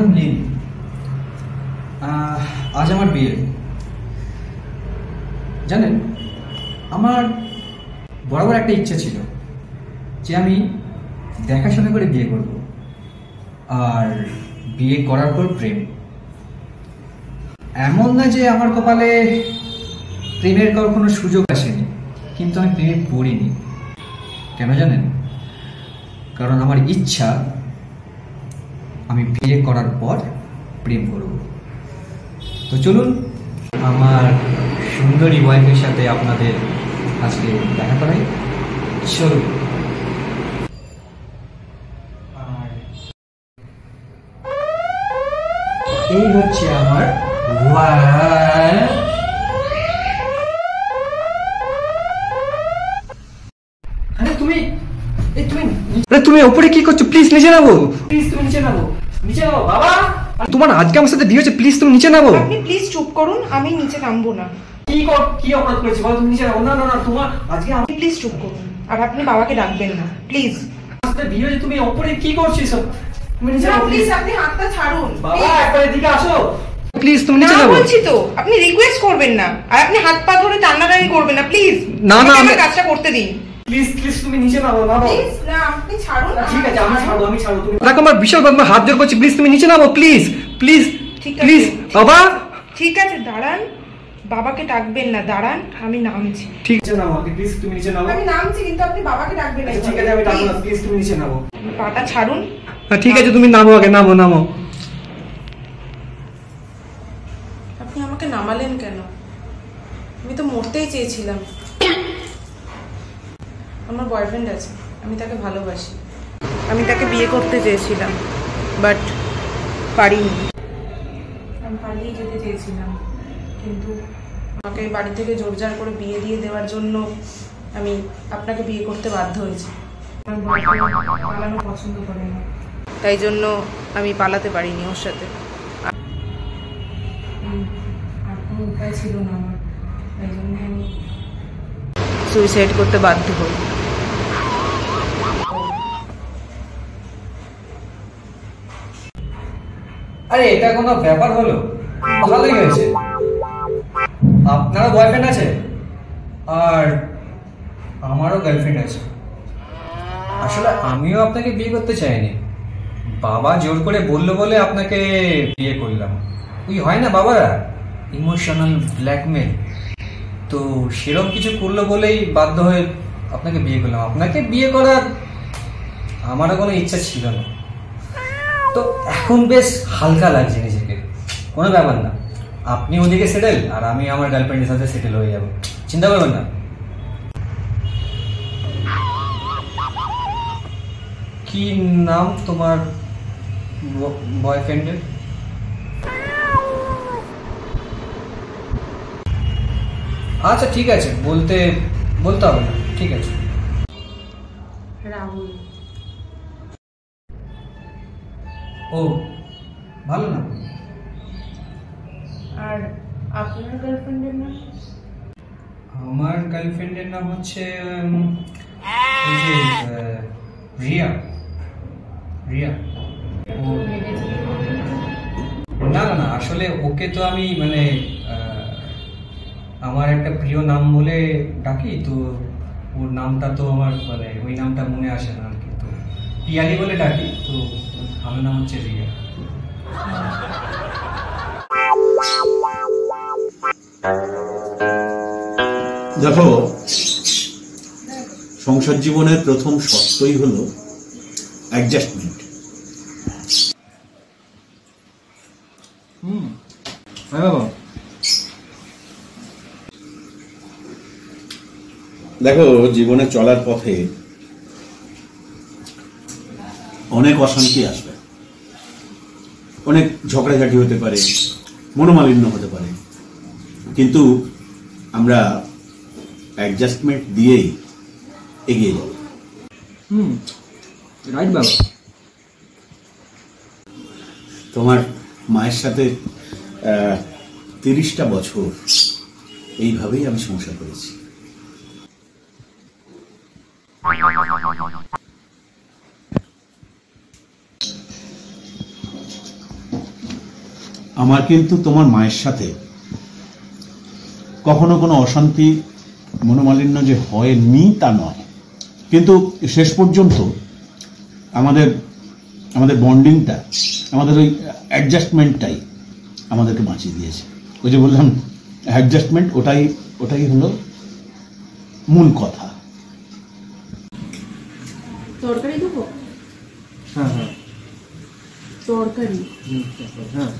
নাম লিন। আজ আমার বিয়ে। জানেন, আমার বরাবর একটা ইচ্ছা ছিল যে আমি দেখাশোনা করে বিয়ে করব, আর বিয়ে করার পর প্রেম। এমন না যে আমার কপালে প্রেমের কোনো সুযোগ আসেনি, কিন্তু আমি প্রেমে পড়িনি। কেন জানেন? কারণ আমার ইচ্ছা আমি বিয়ে করার পর প্রেম করব। তো চলুন আমার সুন্দরী ওয়াইফের সাথে আপনাদের আজকে দেখা করাই। চলুন। এই হচ্ছে আমার ওয়াইফ। তুমি উপরে কি করছো? প্লিজ নিচে নামো। প্লিজ তুমি নিচে নামো। নিচে নামো বাবা। তোমার আজকে আমার সাথে বিয়ে হচ্ছে, প্লিজ তুমি নিচে নামো। আপনি প্লিজ চুপ করুন, আমি নিচে নামবো না। কি অপরাধ করেছি বলো? তুমি নিচে নামো। না না না, তোমার আজকে আপনি প্লিজ চুপ করুন, আর আপনি বাবাকে ডাকবেন না প্লিজ। আমার সাথে বিয়ে হচ্ছে, তুমি উপরে কি করছো সব? তুমি নিচে নামো প্লিজ, আপনি হাতটা ছাড়ুন বাবা। একবার এদিকে আসো প্লিজ। তুমি নিচে নামো বলছি তো। আপনি রিকোয়েস্ট করবেন না, আর আপনি হাত পা ধরে টানাটানি করবেন না প্লিজ। না না, আমার কাজটা করতে দিন প্লিজ। প্লিজ তুমি নিচে নামো। প্লিজ না, আপনি ছাড়ুন। ঠিক আছে, আমি ছাড়বো। তুমি দেখো আমার বিশাল হাত জোর করছি, প্লিজ তুমি নিচে নামো। প্লিজ প্লিজ প্লিজ বাবা। ঠিক আছে দাঁড়ান, বাবাকে ডাকবেন না, দাঁড়ান আমি নামছি। ঠিক আছে নামো প্লিজ, তুমি নিচে নামো। আমি নামছি, কিন্তু আপনি বাবাকে ডাকবেন না। ঠিক আছে, আমি ডাকবো না, প্লিজ তুমি নিচে নামো। পাটা ছাড়ুন। হ্যাঁ ঠিক আছে, তুমি নামো আগে, নামো নামো। আপনি আমাকে নামালেন কেন? আমি তো মরতেই চেয়েছিলাম। আমার বয়ফ্রেন্ড আছে, আমি তাকে ভালোবাসি, আমি তাকে বিয়ে করতে চেয়েছিলাম, বাট পারিনি। আমি পালিয়ে যেতে চেয়েছিলাম, কিন্তু আমাকে বাড়ি থেকে জোরজার করে বিয়ে দিয়ে দেওয়ার জন্য আমি আপনাকে বিয়ে করতে বাধ্য হয়েছি। আমার বয়ফ্রেন্ড পালানো পছন্দ করে না, তাই জন্য আমি পালাতে পারিনি ওর সাথে। আর কোনো উপায় ছিল না আমার, তাই জন্য আমি সুইসাইড করতে বাধ্য হই। আরে এটা কোনো ব্যাপার হলো? ভালোই হয়েছে, আপনারও বয়ফ্রেন্ড আছে আর আমারও গার্লফ্রেন্ড আছে। আসলে আমিও আপনাকে বিয়ে করতে চাইনি, বাবা জোর করে বললো বলে আপনাকে বিয়ে করলাম। ওই হয় না বাবারা, ইমোশনাল ব্ল্যাকমেল, তো সেরকম কিছু করলো বলেই বাধ্য হয়ে আপনাকে বিয়ে করলাম। আপনাকে বিয়ে করার আমারও কোনো ইচ্ছা ছিল না, তো এখন বেশ হালকা লাগছে নিজেকে। কোনো ব্যাপার না, আপনি ওদিকে সেটেল আর আমি আমার গার্লফ্রেন্ডের সাথে সেটেল হয়ে যাব, চিন্তা করবেন না। কি নাম তোমার বয়ফ্রেন্ডের? আচ্ছা ঠিক আছে, বলতে হবে না, ঠিক আছে। রাহুল। ও ভালো না। আর আপনার গার্লফ্রেন্ডের নাম? আমার গার্লফ্রেন্ডের নাম হচ্ছে ওই যে রিয়া। রিয়া। না না না, আসলে ওকে তো আমি মানে আমার একটা প্রিয় নাম বলে ডাকি, তো ওর নামটা তো আমার মানে ওই নামটা মনে আসে না আর কি, তো পিয়ালি বলে ডাকি, তো আমার নাম হচ্ছে রিয়া। দেখো, সংসার জীবনের প্রথম শর্তই হলো অ্যাডজাস্টমেন্ট। দেখো, জীবনে চলার পথে অনেক অশান্তি আসবে, অনেক ঝগড়াঝাটি হতে পারে, মনোমালিন্য হতে পারে, কিন্তু আমরা অ্যাডজাস্টমেন্ট দিয়েই এগিয়ে যাব। রাইট বাবা। তোমার মায়ের সাথে 30টা বছর এইভাবেই আমি সংসার করেছি। আমার কিন্তু তোমার মায়ের সাথে কখনো কোনো অশান্তি মনোমালিন্য যে হয়নি তা নয়, কিন্তু শেষ পর্যন্ত আমাদের আমাদের বন্ডিংটা, আমাদের ওই অ্যাডজাস্টমেন্টটাই আমাদেরকে বাঁচিয়ে দিয়েছে। ওই যে বললাম অ্যাডজাস্টমেন্ট, ওটাই হলো মূল কথা। তরকারি দেবো? হ্যাঁ হ্যাঁ তরকারি হ্যাঁ।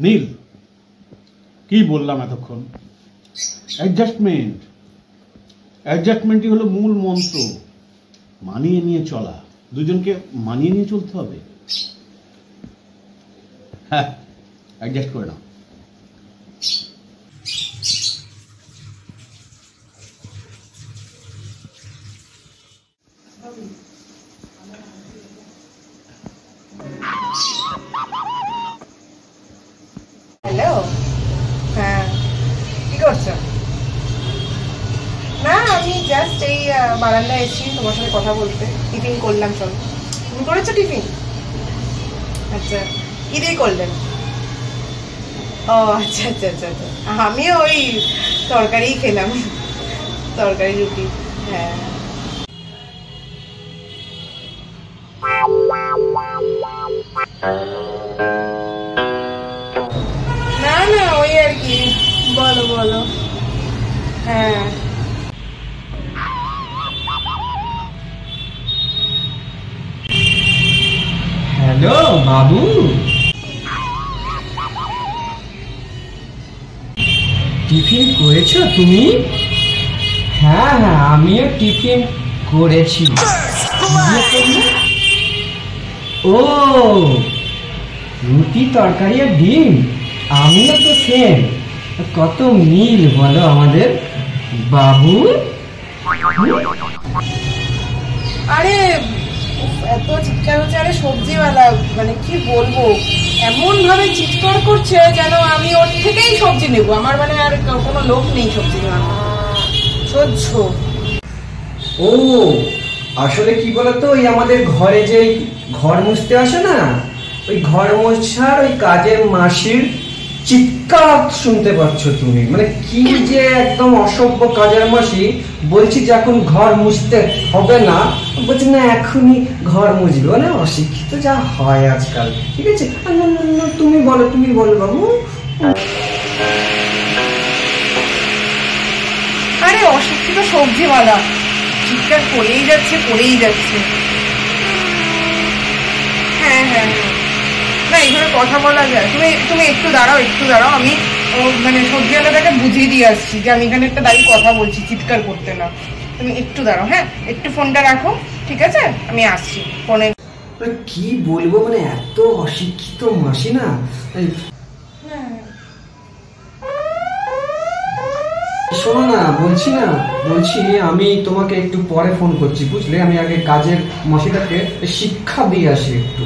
নীল, কি বললাম এতক্ষণ? অ্যাডজাস্টমেন্টই হলো মূল মন্ত্র। মানিয়ে নিয়ে চলা, দুজনকে মানিয়ে নিয়ে চলতে হবে। হ্যাঁ, অ্যাডজাস্ট করে নাও। হ্যালো, হ্যাঁ কি করছো? না, আমি জাস্ট এই বারান্দায় এসেছি তোমার সাথে কথা বলতে। টিফিন করলাম সব। তুমি করেছো টিফিন? আচ্ছা, কি দিয়ে করলেন? ও আচ্ছা আচ্ছা আচ্ছা আচ্ছা, আমিও ওই তরকারিই খেলাম, তরকারি রুটি। হ্যাঁ না না, ওই আর কি। বলো বলো। হ্যাঁ হ্যালো বাবু, টিফিন করেছো তুমি? হ্যাঁ হ্যাঁ, আমিও টিফিন করেছি। ও, রুটি তরকারি আর ডিম। আমিও তো সেম। কত মিল বলো আমাদের বাবু। আরে এত চিৎকার হচ্ছে। আরে সবজিওয়ালা, মানে কি বলবো, এমন ভাবে চিৎকার করছে যেন আমি ওর থেকেই সবজি নেবো। আমার মানে আর কোনো লোক নেই সবজি নেওয়ার। সহ্য। ও, আসলে কি বলতো, ওই আমাদের ঘরে যে ঘর মুছতে আসে না, ওই ঘর মোছার ওই কাজের মাসির চিৎকার শুনতে পাচ্ছ তুমি। মানে কি যে একদম অসভ্য কাজের মাসি। বলছি যে এখন ঘর মুছতে হবে না, বলছি না এখনই ঘর মুছবে। মানে অশিক্ষিত যা হয় আজকাল। ঠিক আছে, তুমি বলো বাবু। আরে অশিক্ষিত সবজিওয়ালা চিৎকার করেই যাচ্ছে। হ্যাঁ হ্যাঁ হ্যাঁ, না এইভাবে কথা বলা যায়? তুমি একটু দাঁড়াও। আমি মানে সবজিওয়ালাটাকে বুঝিয়ে দিয়ে আসছি যে আমি এখানে একটা দাঁড়িয়ে কথা বলছি, চিৎকার করতে না। তুমি একটু দাঁড়াও, হ্যাঁ একটু ফোনটা রাখো, ঠিক আছে? আমি আসছি ফোনে। কি বলবো, মানে এত অশিক্ষিত মাসি না। শোনো না, বলছি আমি তোমাকে একটু পরে ফোন করছি, বুঝলে? আমি আগে কাজের মাসিটাকে শিক্ষা দিয়ে আসি একটু।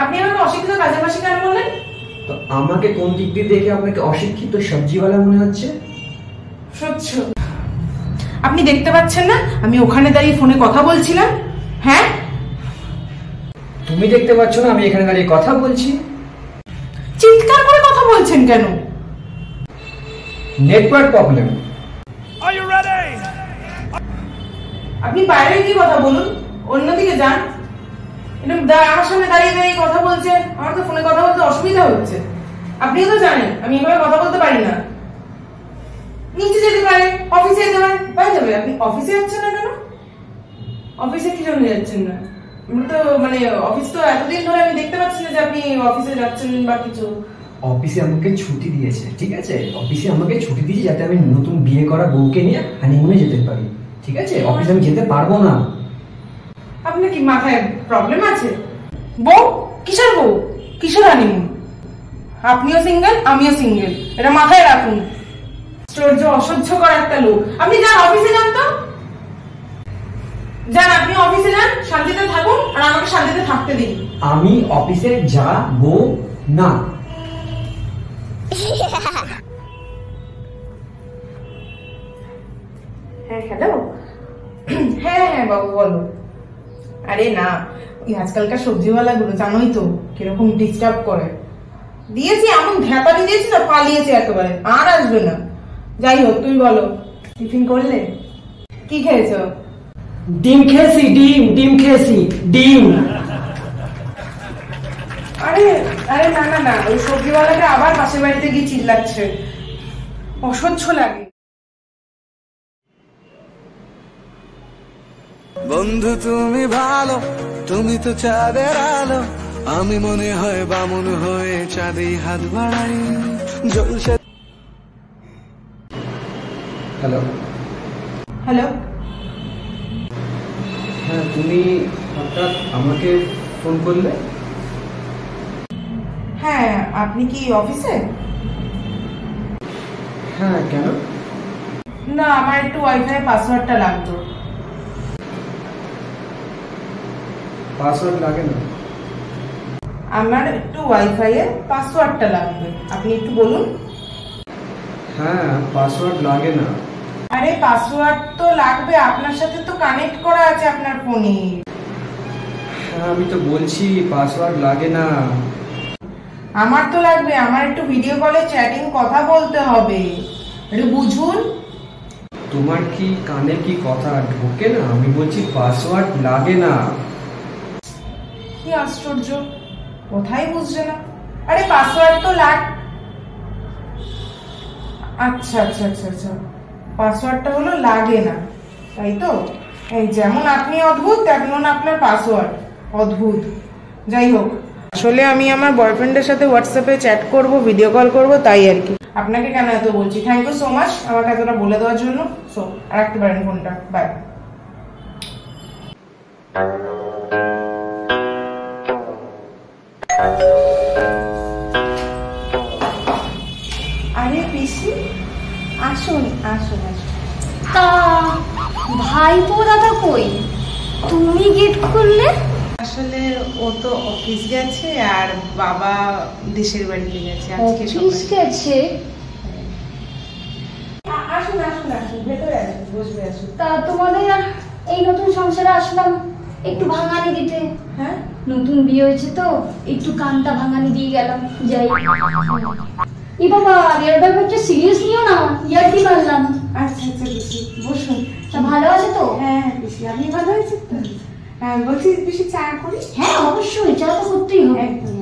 আপনি আমাকে অশিক্ষিত কাজের মাসি কেন বললেন? তো আমাকে কোন দিক দিয়ে দেখে আপনাকে অশিক্ষিত সবজিওয়ালা মনে হচ্ছে? সহ্য। আপনি দেখতে পাচ্ছেন না আমি ওখানে দাঁড়িয়ে ফোনে কথা বলছিলাম? হ্যাঁ, তুমি দেখতে পাচ্ছ না আমি এখানে দাঁড়িয়ে কথা বলছি? চিৎকার করে কথা বলছেন কেন? Network problem. আপনি বাইরে গিয়ে কথা বলুন, অন্যদিকে যান। আমার সামনে দাঁড়িয়ে কথা বলছেন, আমার তো ফোনে কথা বলতে অসুবিধা হচ্ছে। আপনিও তো জানেন আমি এভাবে কথা বলতে পারি না। নিচে যেতে পারে, অফিসে যেতে পারে, পাই যাবে। আপনি অফিসে যাচ্ছেন না কেন? অফিসে কি জন্য যাচ্ছেন না? আমরা তো মানে অফিস তো এতদিন ধরে আমি দেখতে পাচ্ছি না যে আপনি অফিসে যাচ্ছেন বা কিছু। অফিসে আমাকে ছুটি দিয়েছে, ঠিক আছে? অফিসে আমাকে ছুটি দিয়েছে যাতে আমি নতুন বিয়ে করা বউকে নিয়ে হানিমুনে যেতে পারি, ঠিক আছে? অফিসে আমি যেতে পারবো না। আপনার কি মাথায় প্রবলেম আছে? বউ? কিসের বউ? কিসের হানিমুন? আপনিও সিঙ্গেল, আমিও সিঙ্গেল, এটা মাথায় রাখুন। আশ্চর্য, অসহ্যকর একটা লোক। আপনি যান অফিসে, যান তো যান, আপনি অফিসে যান, শান্তিতে থাকুন আর আমাকে শান্তিতে থাকতে দিন। আমি অফিসে যাব না। হ্যাঁ হ্যালো। হ্যাঁ হ্যাঁ বাবু বলো। আরে না, ওই আজকালকার সবজিওয়ালা গুলো জানোই তো কিরকম ডিস্টার্ব করে। দিয়েছি এমন ঢ্যাপানি দিয়েছি না, পালিয়েছে একেবারে, আর আসবে না। যাই হোক তুমি বলো, টিফিন করলে? কি খেয়েছো? ডিম খেয়েছি, ডিম খেয়েছি, ডিম। আরে আরে না না না, ওই সবজিওয়ালাটা আবার পাশের বাড়িতে গিয়ে চিল্লাচ্ছে, অসহ্য লাগে। বন্ধু তুমি ভালো, তুমি তো চাঁদের আলো, আমি মনে হয় বামন হয়ে চাঁদে হাত বাড়াই জলসে। হ্যালো। হ্যালো। হ্যাঁ, তুমি হঠাৎ আমাকে ফোন করলে? হ্যাঁ, আপনি কি অফিসে? হ্যাঁ, কেন? না, আমার একটু ওয়াইফাই পাসওয়ার্ডটা লাগতো। পাসওয়ার্ড লাগে না। আমার একটু ওয়াইফাই এর পাসওয়ার্ডটা লাগবে, আপনি একটু বলুন। হ্যাঁ, পাসওয়ার্ড লাগে না। আরে পাসওয়ার্ড তো লাগবে, আপনার সাথে তো কানেক্ট করা আছে আপনার ফোনে। হ্যাঁ, আমি তো বলছি পাসওয়ার্ড লাগে না। আমার তো লাগবে, আমার একটু ভিডিও কলে চ্যাটিং কথা বলতে হবে, একটু বুঝুন। তোমার কি কানে কি কথা ঢোকে না? আমি বলছি পাসওয়ার্ড লাগে না। কি আশ্চর্য, কোথায় বুঝছে না। আরে পাসওয়ার্ড তো আচ্ছা আচ্ছা আচ্ছা আচ্ছা, পাসওয়ার্ডটা হলো লাগে না, তাই তো? এই যেমন আপনি অদ্ভুত তেমন আপনার পাসওয়ার্ড অদ্ভুত। যাই হোক, আসলে আমি আমার বয়ফ্রেন্ডের সাথে হোয়াটসঅ্যাপে চ্যাট করব, ভিডিও কল করব, তাই আর কি। আপনাকে কেন এত বলছি, থ্যাংক ইউ সো মাচ আমাকে এতটা বলে দেওয়ার জন্য। সো আর রাখতে পারেন ফোনটা, বাই। আরে পিসি, আসুন আসুন আসুন। তা ভাইপো দাদা কই? তুমি গেট খুললে? আসলে ও তো অফিস গেছে আর বাবা দেশের বাড়িতে গেছে আজকে অফিস গেছে? আসুন আসুন আসুন, ভেতরে আসুন, বসবে আসুন। তা তোমাদের আর এই নতুন সংসারে আসলাম একটু ভাঙানি দিতে। হ্যাঁ, নতুন বিয়ে হয়েছে তো একটু কানটা ভাঙানি দিয়ে গেলাম। যাই ই বাবা, এর ব্যাপারটা সিরিয়াস নিও না, ইয়ার কি মারলাম। আচ্ছা আচ্ছা পিসি বসুন। তা ভালো আছে তো? হ্যাঁ হ্যাঁ পিসি, আপনি ভালো আছেন তো? হ্যাঁ, বলছি পিসি চা করি? হ্যাঁ অবশ্যই, চা তো করতেই হবে। একদম।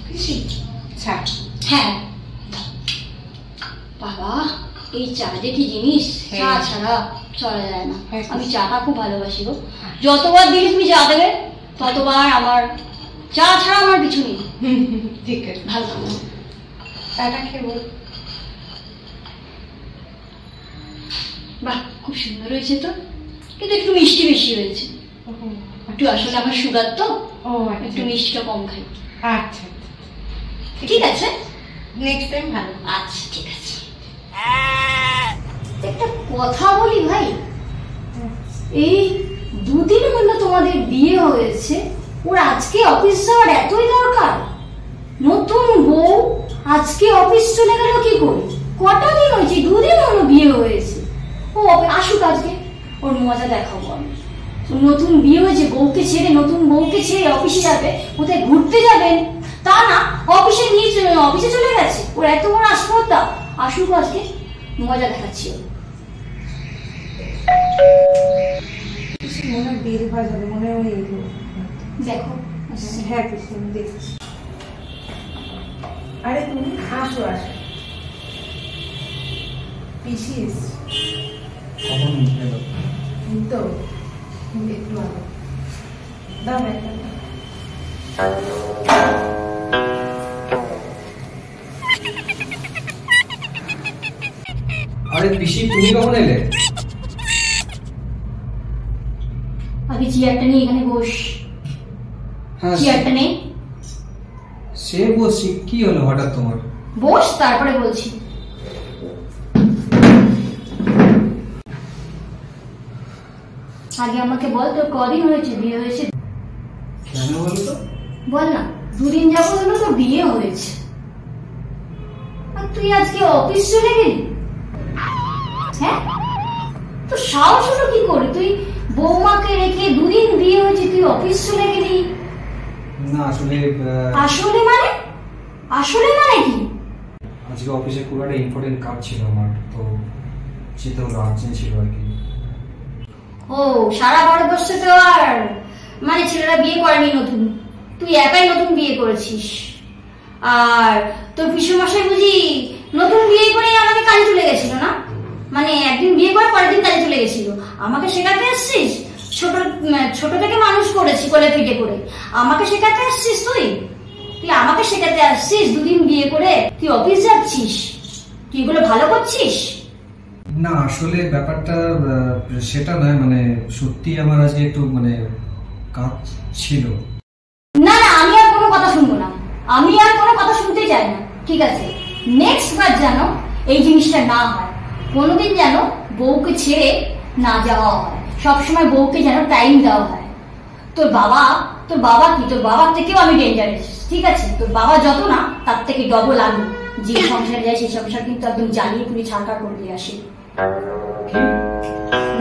পিসি চা। হ্যাঁ বাবা, এই চা যে কি জিনিস, চা ছাড়া চলা যায় না। আমি চাটা খুব ভালোবাসি গো, যতবার দিলে তুমি চা দেবে ততবার আমার চা ছাড়া আমার কিছু নেই। ঠিক আছে, ভালো চাটা খেয়ে বল। বাহ, খুব সুন্দর হয়েছে তো, কিন্তু একটু মিষ্টি বেশি হয়েছে। একটু আসলে আমার সুগার তো, ও একটু মিষ্টিটা কম খাই। আচ্ছা ঠিক আছে, নেক্সট টাইম ভালো। আচ্ছা ঠিক আছে। একটা কথা বলি ভাই, এই দুদিন হলো তোমাদের বিয়ে হয়েছে, ওর আজকে অফিস যাওয়ার এতই দরকার? নতুন বউ আজকে অফিস চলে গেল কি করে? কটা দিন হয়েছে, দুদিন হলো বিয়ে হয়েছে। ও আসুক আজকে, ওর মজা দেখাবো আমি। নতুন বিয়ে হয়েছে, বউকে ছেড়ে, নতুন বউকে ছেড়ে অফিসে যাবে, কোথায় ঘুরতে যাবেন তা না, অফিসে চলে গেছে। ওর এত বড় আসপর্দা, আসুক আজকে, মজা দেখাচ্ছি। মনে হয় বের হয়ে যাবে, মনে হয় ওই এলো। দেখো হ্যাঁ পিসি আমি দেখছি। আরে তুমি আসো আসো, পিসি কখন এলো? এই তো একটু আগে। দাও একটা। আরে পিসি, তুমি কখন এলে? আগে চেয়ারটা নিয়ে এখানে বস। হ্যাঁ, চেয়ারটা নেই, সে বসছি। কি হলো হঠাৎ তোমার? বস, তারপরে বলছি। আগে আমাকে বল তোর কদিন হয়েছে বিয়ে হয়েছে? কেন বলো তো? বল না, 2 দিন যাবো হলো তোর বিয়ে হয়েছে, আর তুই আজকে অফিস চলে গেলি? হ্যাঁ, তো সাহস হলো কি করে? তুই বৌমাকে রেখে 2 দিন বিয়ে হয়েছে, তুই অফিস চলে গেলি? না আসলে আসলে মানে? আসলে মানে কি? আজকে অফিসে খুব একটা ইম্পর্টেন্ট কাজ ছিল আমার, তো যেতে হলো, আর্জেন্ট ছিল আর কি। ও, সারা ভারতবর্ষে তো আর মানে ছেলেরা বিয়ে করেনি নতুন, তুই একাই নতুন বিয়ে করেছিস। আর তোর পিসুমশাই বুঝি নতুন বিয়ে করে আমাকে কাজে চলে গেছিল না? মানে একদিন বিয়ে করে পরের দিন কাজে চলে গেছিল। আমাকে শেখাতে আসছিস? ছোট থেকে মানুষ করেছি কোলে পিঠে করে, আমাকে শেখাতে আসছিস? তুই আমাকে শেখাতে আসছিস? 2 দিন বিয়ে করে তুই অফিস যাচ্ছিস, তুই এগুলো ভালো করছিস? না আসলে ব্যাপারটা সেটা নয়, মানে সত্যি আমার আজকে একটু মানে কাজ ছিল। না না, আমি আর কোনো কথা শুনবো না, আমি আর কোনো কথা শুনতে চাই না, ঠিক আছে? নেক্সট বার যেন এই জিনিসটা না হয়, কোনোদিন যেন বউকে ছেড়ে না যাওয়া হয়, সবসময় বউকে যেন টাইম দেওয়া হয়। তোর বাবা কি, তোর বাবার থেকেও আমি ডেঞ্জারাস, ঠিক আছে? তোর বাবা যত না তার থেকে ডবল আলু, যে সংসার যায় সেই সংসার কিন্তু একদম জ্বালিয়ে পুড়ে ছাড়কার করে দিয়ে আসে।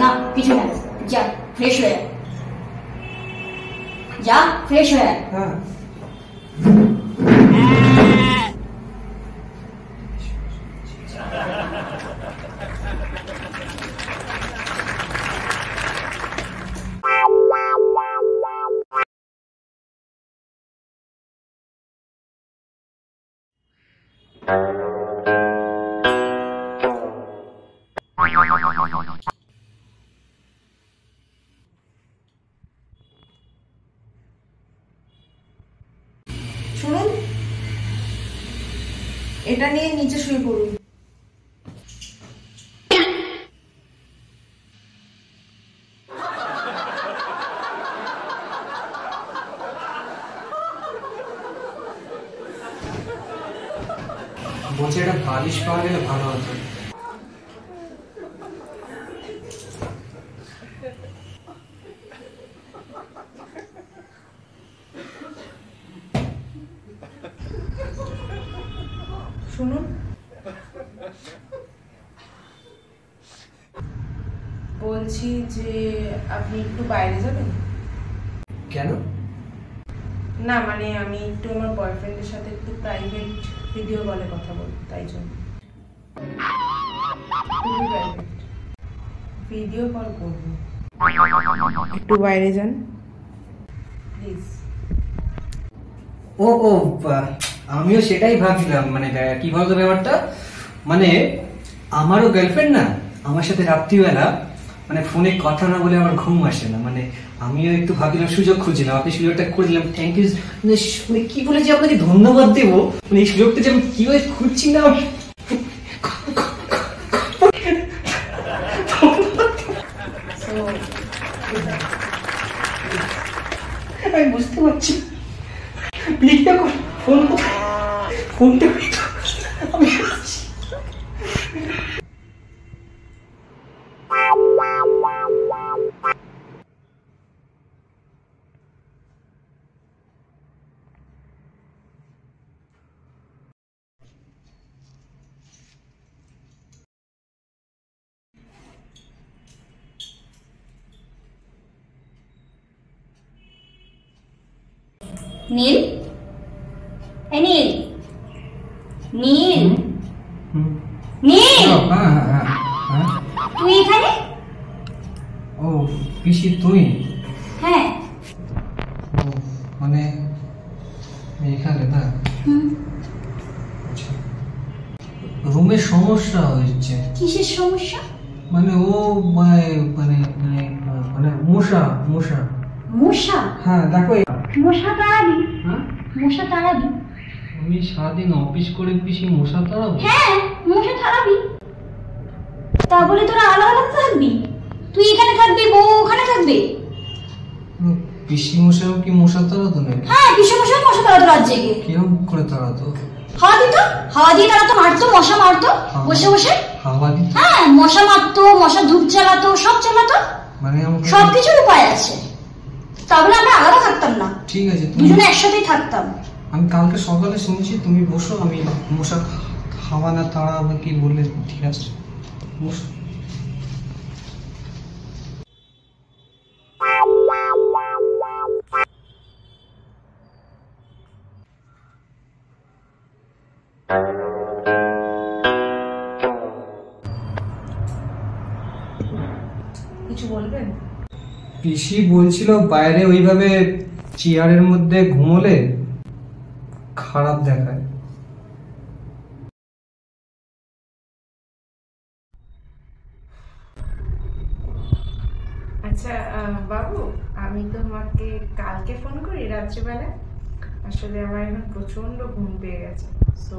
না কিছু না, যা ফ্রেশ হয়ে যা, ফ্রেশ হয়ে হ্যাঁ শুনুন, এটা নিয়ে নিচে শুয়ে পড়ুন। বলছি একটা বালিশ পাওয়া গেলে ভালো হতো। শুনুন, বলছি যে আপনি একটু বাইরে যাবেন? কেন? না মানে আমি একটু আমার বয়ফ্রেন্ডের সাথে একটু প্রাইভেট ভিডিও কলে কথা বলবো, তাই জন্য। খুবই প্রাইভেট ভিডিও কল করবো, একটু বাইরে যান প্লিজ। ও ও আমিও সেটাই ভাবছিলাম, মানে কি বলতো ব্যাপারটা, মানে আমারও গার্লফ্রেন্ড না, আমার সাথে রাত্রিবেলা মানে ফোনে কথা না বলে আমার ঘুম আসে না, মানে আমিও একটু ভাবছিলাম, সুযোগ খুঁজছিলাম, আপনি সুযোগটা করে দিলাম, থ্যাংক ইউ। মানে কি বলে যে আপনাকে ধন্যবাদ দেবো, মানে এই সুযোগটা যে আমি কিভাবে খুঁজছি না, আমি বুঝতে পারছি। প্লিজ দেখো ফোনটা আমি নীল, এ নীল, নীল, নীল, তুই এখানে? ও পিসি তুই? হ্যাঁ। ও মানে এখানে না? রুমের সমস্যা হয়েছে। কিসের সমস্যা? মানে ও মানে মানে মানে মশা মশা মশা? হ্যাঁ দেখো, মশা তাড়াবি? হ্যাঁ মশা তাড়াবি? আমি সারাদিন অফিস করে পিসি মশা তাড়াবো? হ্যাঁ মশা তাড়াবি। তা বলে তোরা আলাদা আলাদা থাকবি? তুই এখানে থাকবি, বউ ওখানে থাকবে? পিসি মশাও কি মশা তাড়াতো নাকি? হ্যাঁ পিসি মশা মশা তাড়াতো রাত জেগে। কিরম করে তাড়াতো? হাওয়া দিত, হাওয়া দিয়ে তাড়াতো, মারতো, মশা মারতো বসে বসে। হাওয়া দিত? হ্যাঁ মশা মারতো, মশা ধূপ চালাতো, সব চালাতো। মানে আমাকে সবকিছুর উপায় আছে, তাহলে আমরা আলাদা থাকতাম না, ঠিক আছে তুমি দুজনে একসাথেই থাকতাম। আমি কালকে সকালে শুনছি, তুমি বসো, আমি মশা খাওয়া না তাড়া কি বললে, ঠিক আছে বসো। কিছু বলবেন? পিসি বলছিল বাইরে ওইভাবে চেয়ারের মধ্যে ঘুমোলে খারাপ দেখায়। আচ্ছা বাবু, আমি তোমাকে কালকে ফোন করি রাত্রিবেলা। আসলে আমার এখন প্রচন্ড ঘুম পেয়ে গেছে, সো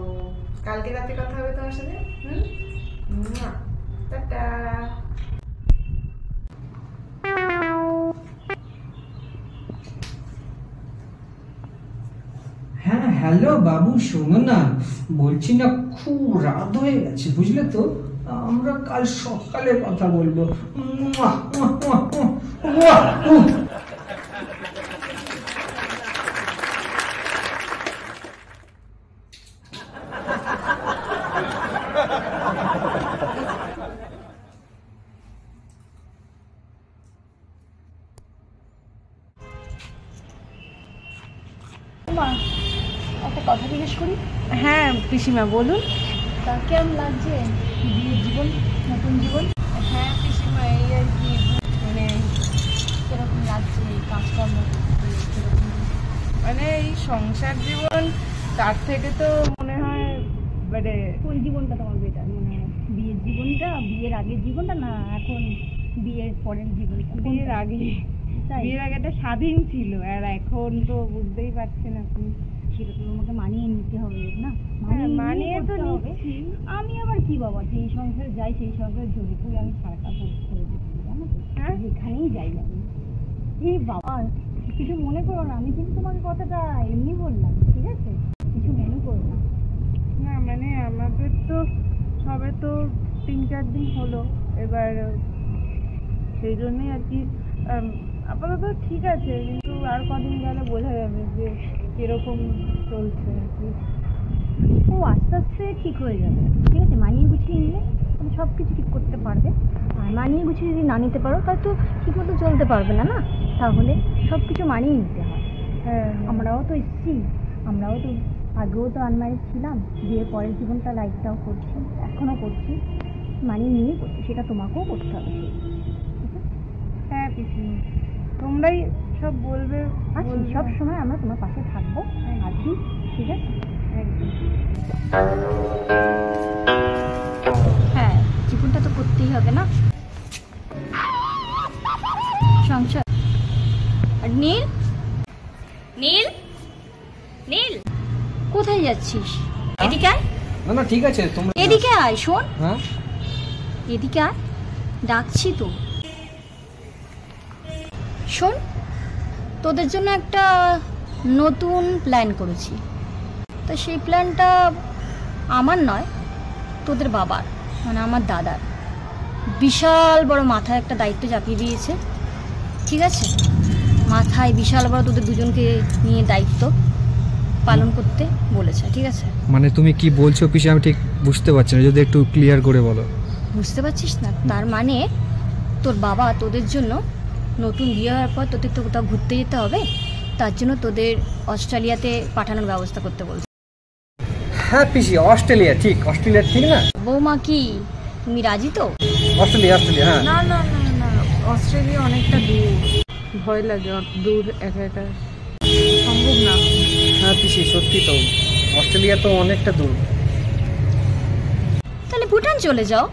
কালকে রাতে কথা হবে তোমার সাথে। টাটা। হ্যাঁ হ্যালো বাবু, শোনো না, বলছি না খুব রাত হয়ে গেছে বুঝলে তো, আমরা কাল সকালে কথা বলবো। একটা কথা জিজ্ঞেস করি? হ্যাঁ পিসিমা বলুন। তা কেমন লাগছে বিয়ের জীবন, নতুন জীবন? হ্যাঁ পিসিমা, এই আর কি, মানে কিরকম লাগছে কাজকর্ম, মানে এই সংসার জীবন, তার থেকে তো মনে হয় মানে কোন জীবনটা তোমার বেটার মনে হয়? বিয়ের জীবনটা, বিয়ের আগের জীবনটা, না এখন বিয়ের পরের জীবনটা? বিয়ের আগে, বিয়ের আগে একটা স্বাধীন ছিল, আর এখন তো বুঝতেই পারছেন আপনি। সেটা তো তোমাকে মানিয়ে নিতে হবে না? মানিয়ে তো হবে। আমি আবার কি বাবা, যেই সংসারে যাই সেই সংসারে জড়িত আমি সারাটা করে দিচ্ছি, জানো তো, যেখানেই যাই আমি। এই বাবা কিছু মনে করো না, আমি কিন্তু তোমাকে কথাটা এমনি বললাম, ঠিক আছে? কিছু মনে করো না। না মানে আমাদের তো সবে তো 3-4 দিন হলো, এবার সেই জন্যই আর কি আপাতত ঠিক আছে, কিন্তু আর কদিন গেলে বোঝা যাবে যে কিরকম চলছে আর কি। ও আস্তে আস্তে ঠিক হয়ে যাবে, ঠিক আছে? মানিয়ে গুছিয়ে নিলে তুমি সব কিছু ঠিক করতে পারবে। আর মানিয়ে গুছিয়ে যদি না নিতে পারো তাহলে তো ঠিক মতো চলতে পারবে না, না? তাহলে সব কিছু মানিয়ে নিতে হয়। হ্যাঁ আমরাও তো এসেছি, আমরাও তো আগেও তো আনম্যারিড ছিলাম, বিয়ের পরের জীবনটা লাইফটাও করছি, এখনও করছি, মানিয়ে নিয়েই করছি, সেটা তোমাকেও করতে হবে। হ্যাঁ পিসি, তোমরাই সব বলবে। আচ্ছা, সব সময় আমরা তোমার পাশে থাকবো, আছি, ঠিক আছে? একদম। হ্যাঁ, জীবনটা তো করতেই হবে না, সংসার। আর নীল, নীল, নীল, কোথায় যাচ্ছিস? এদিকে আয়। না না ঠিক আছে, তোমরা এদিকে আয়, শোন। হ্যাঁ এদিকে আয়, ডাকছি তো। শোন, তোদের জন্য একটা নতুন প্ল্যান করেছি। তো সেই প্ল্যানটা আমার নয়, তোদের বাবার, মানে আমার দাদার। বিশাল বড় মাথায় একটা দায়িত্ব চাপিয়ে দিয়েছে, ঠিক আছে? মাথায় বিশাল বড় তোদের দুজনকে নিয়ে দায়িত্ব পালন করতে বলেছে, ঠিক আছে? মানে তুমি কি বলছো পিসি, আমি ঠিক বুঝতে পারছি না, যদি একটু ক্লিয়ার করে বলো। বুঝতে পারছিস না? তার মানে তোর বাবা তোদের জন্য নতুন বিয়ে হওয়ার পর তোদের তো কোথাও ঘুরতে যেতে হবে, তার জন্য তোদের অস্ট্রেলিয়াতে পাঠানোর ব্যবস্থা করতে বলছে। হ্যাঁ পিসি, অস্ট্রেলিয়া ঠিক, অস্ট্রেলিয়া ঠিক না? বৌমা কি তুমি রাজি তো? অস্ট্রেলিয়া, অস্ট্রেলিয়া, হ্যাঁ। না না না না, অস্ট্রেলিয়া অনেকটা দূর, ভয় লাগে, দূর একা একা সম্ভব না। হ্যাঁ পিসি সত্যি তো, অস্ট্রেলিয়া তো অনেকটা দূর। তাহলে ভুটান চলে যাও।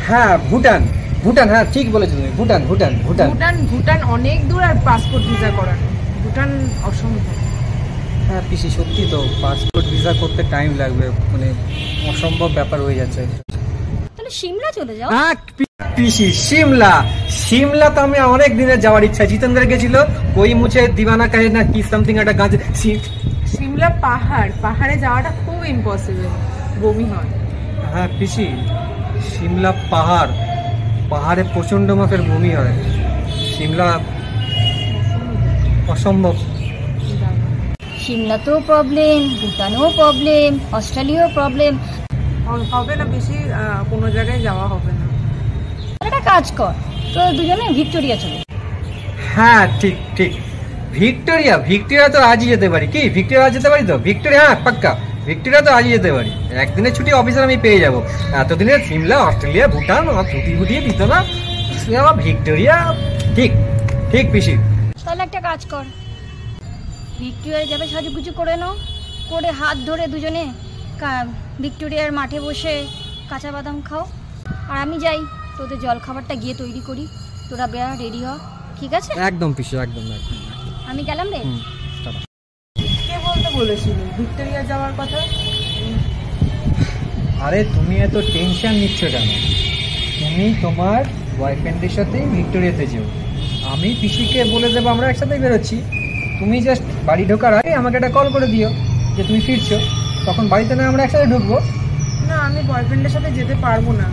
হ্যাঁ ভুটান, ভুটান, হ্যাঁ ঠিক বলেছো তুমি, ভুটান ভুটান ভুটান। ভুটান অনেক দূর, আর পাসপোর্ট ভিসা করানো, ভুটান অসম্ভব। হ্যাঁ পিসি সত্যি তো, পাসপোর্ট ভিসা করতে টাইম লাগবে, মানে অসম্ভব ব্যাপার হয়ে যাচ্ছে। তাহলে সিমলা চলে যাও। হ্যাঁ পিসি, সিমলা, সিমলা তো আমি অনেক দিনের যাওয়ার ইচ্ছা। জিতেন্দ্র গেছিল, কই মুছে দিওয়ানা কাহে না কি সামথিং একটা গাছ। সিমলা পাহাড়ে যাওয়াটা খুব ইম্পসিবল, বমি হয়। হ্যাঁ পিসি, সিমলা পাহাড়ে প্রচন্ড মাপের বমি হয়। সিমলা অসম্ভব। সিমলাতেও প্রবলেম, ভুটানেও প্রবলেম, অস্ট্রেলিয়াও প্রবলেম। হবে না, বেশি কোনো জায়গায় যাওয়া হবে না। একটা কাজ কর, তো দুজনে ভিক্টোরিয়া চলে। হ্যাঁ ঠিক ঠিক, ভিক্টোরিয়া তো আজই যেতে পারি। কি ভিক্টোরিয়া আজ যেতে পারি তো? ভিক্টোরিয়া হ্যাঁ পাক্কা, ভিক্টোরিয়া তো আজই যেতে পারি। একদিনের ছুটি অফিসে আমি পেয়ে যাবো। এতদিনের সিমলা, অস্ট্রেলিয়া, ভুটান ছুটি ফুটিয়ে দিত না। ভিক্টোরিয়া ঠিক ঠিক পিসি। তাহলে একটা কাজ কর, ভিক্টোরিয়ায় যাবে সাজুগুজু করে নাও, করে হাত ধরে দুজনে ভিক্টোরিয়ার মাঠে বসে কাঁচা বাদাম খাও, আর আমি যাই তোদের জল খাবারটা গিয়ে তৈরি করি, তোরা বেড়া রেডি হ, ঠিক আছে? একদম পিসি, একদম একদম। আমি গেলাম রে। কে বলতে বলেছিল ভিক্টোরিয়া যাওয়ার কথা? আরে তুমি এত টেনশন নিচ্ছ কেন? তুমি তোমার বয়ফ্রেন্ডের সাথে ভিক্টোরিয়াতে যেও, আমি পিসিকে বলে দেবো আমরা একসাথেই বেরোচ্ছি। তুমি জাস্ট বাড়ি ঢোকার আগে আমাকে একটা কল করে দিও যে তুমি ফিরছো, তখন বাড়িতে না আমরা একসাথে ঢুকবো। না, আমি বয়ফ্রেন্ডের সাথে যেতে পারবো না।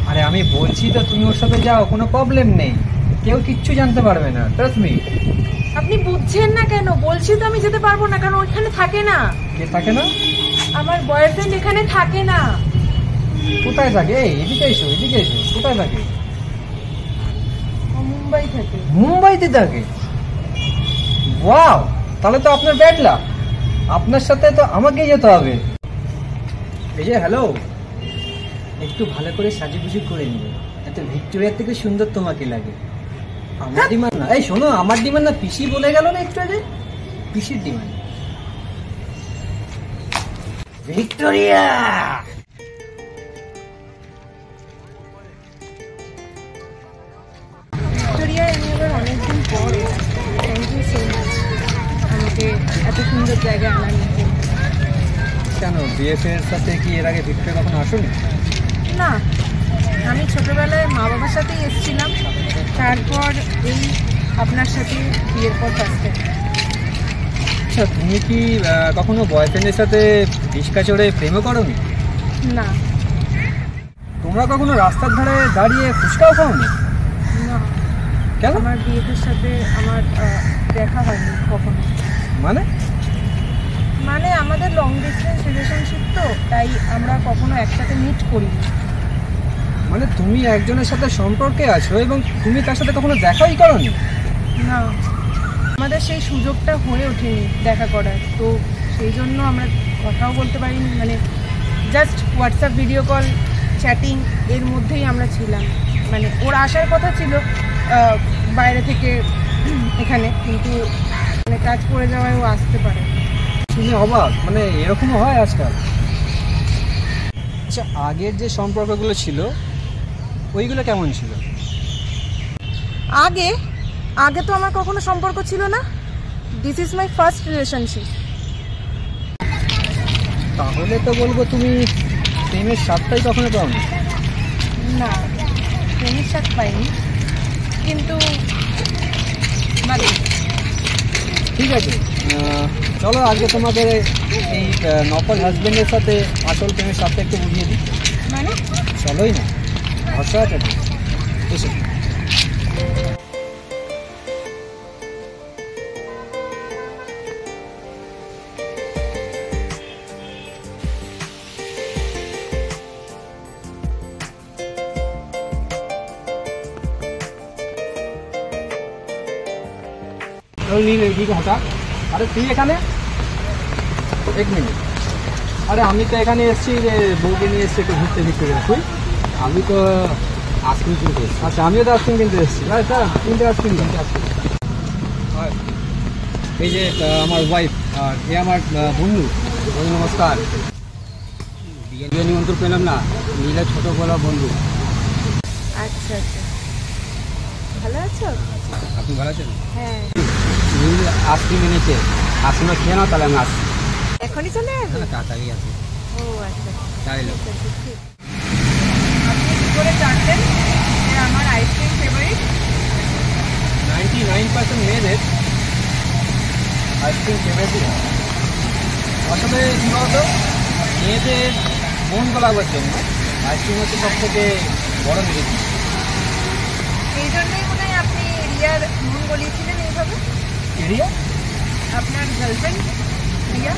আরে আমি বলছি তো তুমি ওর সাথে যাও, কোনো প্রবলেম নেই, কেউ কিচ্ছু জানতে পারবে না, ট্রাস্ট মি। আপনি বুঝছেন না কেন? বলছি তো আমি যেতে পারবো না, কারণ ওইখানে থাকে না। কে থাকে না? আমার বয়ফ্রেন্ড এখানে থাকে না। কোথায় থাকে? এই এদিকে এসো, এদিকে এসো। কোথায় থাকে? ও মুম্বাই থাকে। মুম্বাইতে থাকে? ওয়াও, তাহলে তো আপনার ব্যাড লাক। আপনার সাথে তো আমাকেই যেতে হবে। এই যে হ্যালো, একটু ভালো করে সাজুগুজু করে নিবে, এত ভিক্টোরিয়ার থেকে সুন্দর তোমাকে লাগে। আমার ডিমান্ড না, এই শোনো, আমার ডিমান্ড না, পিসি বলে গেল না একটু আগে, পিসির ডিমান্ড। ভিক্টোরিয়া। ভিক্টোরিয়ায় আমি এবার অনেকদিন পর এলাম। থ্যাংক ইউ সো মাচ আমাকে এত সুন্দর জায়গায় আনার জন্য। কেন, বিএফের সাথে কি এর আগে ভিক্টোরিয়া কখনো আসোনি? না, আমি ছোটবেলায় মা বাবার সাথেই এসেছিলাম, তারপর এই আপনার সাথে বিয়ের পর ফার্স্ট টাইম। আচ্ছা, তুমি কি কখনো বয়ফ্রেন্ডের সাথে রিক্সা চড়ে প্রেমও করোনি? না। তোমরা কখনো রাস্তার ধারে দাঁড়িয়ে ফুচকাও খাওনি? না, কেন? আমার বিয়ের সাথে আমার দেখা হয়নি কখনো। মানে আমাদের লং ডিস্টেন্স রিলেশনশিপ, তো তাই আমরা কখনো একসাথে মিট করিনি। মানে তুমি একজনের সাথে সম্পর্কে আছো এবং তুমি তার সাথে কখনো দেখাই করোনি? না, আমাদের সেই সুযোগটা হয়ে ওঠেনি দেখা করার, তো সেই জন্য আমরা কথাও বলতে পারিনি। মানে just WhatsApp video call, chatting এর মধ্যেই আমরা ছিলাম। মানে ওর আসার কথা ছিল বাইরে থেকে এখানে, কিন্তু মানে কাজ পড়ে যাওয়ায় ও আসতে পারে। তুমি অবাক, মানে এরকমও হয় আজকাল? আচ্ছা, আগের যে সম্পর্কগুলো ছিল ওইগুলো কেমন ছিল? আগে তো আমার কখনো সম্পর্ক ছিল না। This is my first relationship. তাহলে তো বলবো তুমি প্রেমের স্বাদটাই কখনো পাওনি। না, প্রেমের স্বাদ পাইনি, কিন্তু মানে ঠিক আছে, চলো আজকে তোমাদের এই নকল হাজবেন্ডের সাথে আসল প্রেমের স্বাদটা একটু বুঝিয়ে দিই। মানে চলোই না, ভরসা আছে তো? এসো। আরে তুই এখানে এক মিনিট। আরে আমি তো এখানে এসেছি যে বউকে নিয়ে এসেছি একটু ঘুরতে ভিক্টোরিয়া। তুই? আমি তো আইসক্রিম কিনতে এসেছি। আচ্ছা, আমিও তো আইসক্রিম কিনতে এসেছি। আচ্ছা, তিনটে আইসক্রিম এই যে আমার ওয়াইফ, আর এ আমার বন্ধু। নমস্কার। বিয়ে নিমন্ত্রণ পেলাম না, নীলা ছোটবেলা বন্ধু। আচ্ছা আচ্ছা, ভালো আছো? আপনি ভালো আছেন? হ্যাঁ। নীল আইসক্রিম এনেছে, আইসক্রিমটা খেয়ে নাও, তাহলে আমি আসছি। এখনই চলে আসবে? তাড়াতাড়ি আছে। ও আচ্ছা, তাই লোক। আপনি কি করে জানলেন যে আমার আইসক্রিম ফেভারিট? 99% মেয়েদের আইসক্রিম ফেভারিট। আসলে কী বলতো, মেয়েদের মন গলাবার জন্য আইসক্রিম হচ্ছে সব থেকে বড় মেডিসিন। এই জন্যই মনে হয় আপনি রিয়ার মন গলিয়েছিলেন এইভাবে? রিয়া? আপনার গার্লফ্রেন্ড রিয়া?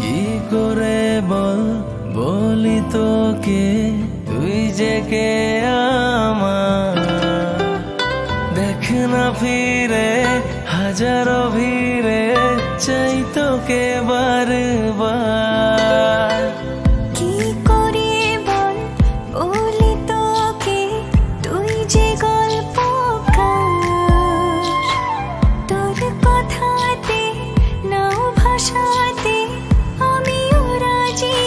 কি করে বলি তোকে তুই যে কে আমার, দেখ না ফিরে হাজারো ভিড়ে চাই তোকে বারবার। কি করে বলি তোকে তুই যে গল্পকার, তোর কথাতে নাও ভাষাতে আমিও রাজি।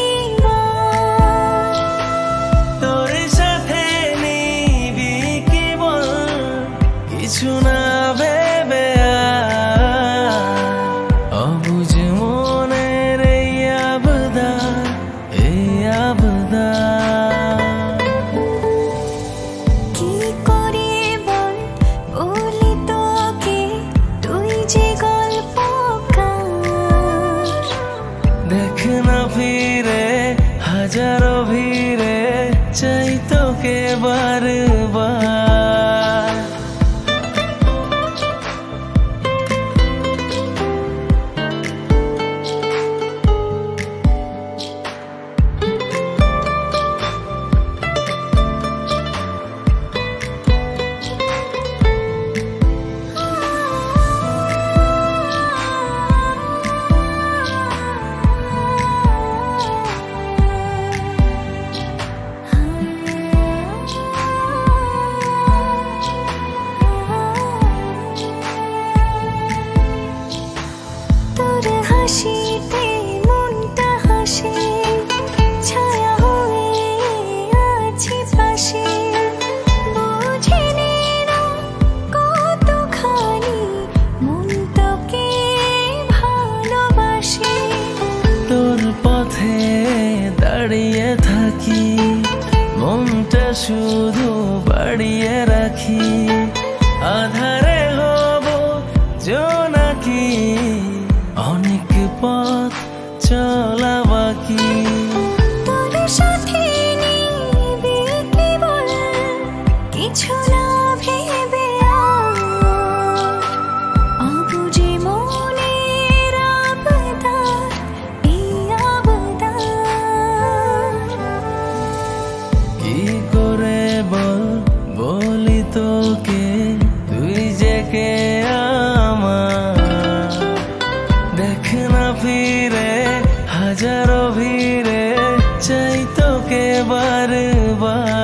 তোর সাথে নিবি কি বল কিছু না ভেবে অবুঝ মনের এই আবদার, এই আবদার। কি করে বলি তোকে তুই যে গল্পকার, দেখ না ফিরে হাজারো ভিড়ে চাই তোকে বারবার। তোর হাসিতে মনটা হাসে, ছায়া হয়ে আছি পাশে, বুঝিনি না কতখানি মন তোকে ভালোবাসে। তোর পথে দাঁড়িয়ে থাকি, মনটা শুধু বাড়িয়ে রাখি, আধারে হব জোনাকি, অনেক পথ চলা বাকি। তোর সাথে নিবি কি বল কিছু না ভেবে অবুঝে মনের আবদার, এই আবদার। কি করে বলি তোকে তুই যে কে আমার, দেখ না ফিরে হাজারো ভিড়ে চাই তোকে বারবার।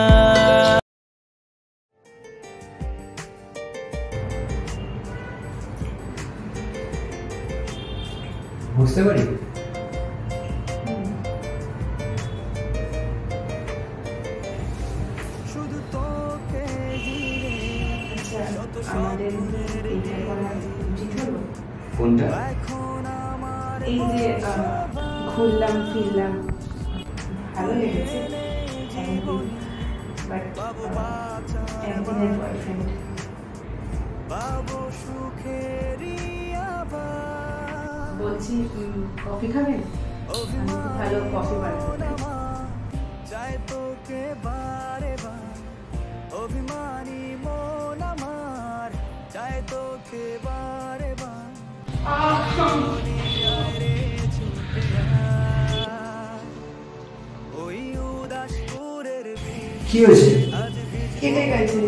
বুঝতে পারি। শুধু তোকে আচ্ছা, আমাদের এইটা করা উচিত হলো? কোনটা? এই যে ঘুরলাম ফিরলাম, ভালো লেগেছে, বাট একদিনের বয়ফ্রেন্ড। বলছি কফি খাবেন? আমি তো ভালো কফি বানাতে পারি। চাই তোকে বারে বার, অভিমানী মন আমার চাই তোকে বারে বার। ওই উদাসপুরের কি হয়েছে? কেটে গেছে।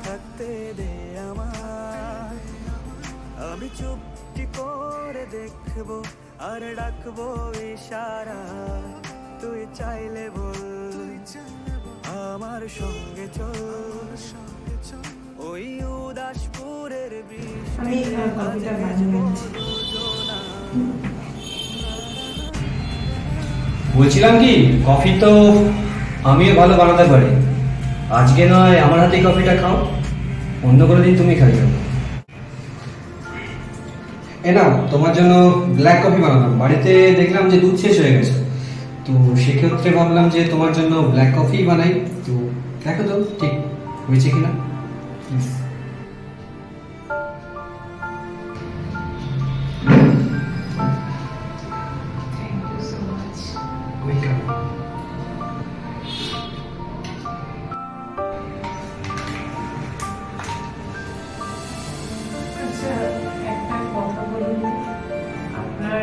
থাকতে দে আমার, আমি চুপটি করে দেখবো আর ডাকবো ইশারা, তুই চাইলে বল আমার সঙ্গে চল। ওই উদাসপুরের আমি কফিটা বানিয়ে নিচ্ছি। বলছিলাম কি, কফি তো আমিও ভালো বানাতে পারি। আজকে নয় আমার হাতে কফিটা খাও, অন্য কোনো দিন তুমি খাই যাও। এ না, তোমার জন্য ব্ল্যাক কফি বানালাম। বাড়িতে দেখলাম যে দুধ শেষ হয়ে গেছে, তো সেক্ষেত্রে ভাবলাম যে তোমার জন্য ব্ল্যাক কফি বানাই। তো দেখো তো ঠিক হয়েছে কিনা। Please. Thank you so much. Welcome. আচ্ছা, একটা কথা বলুন, আপনার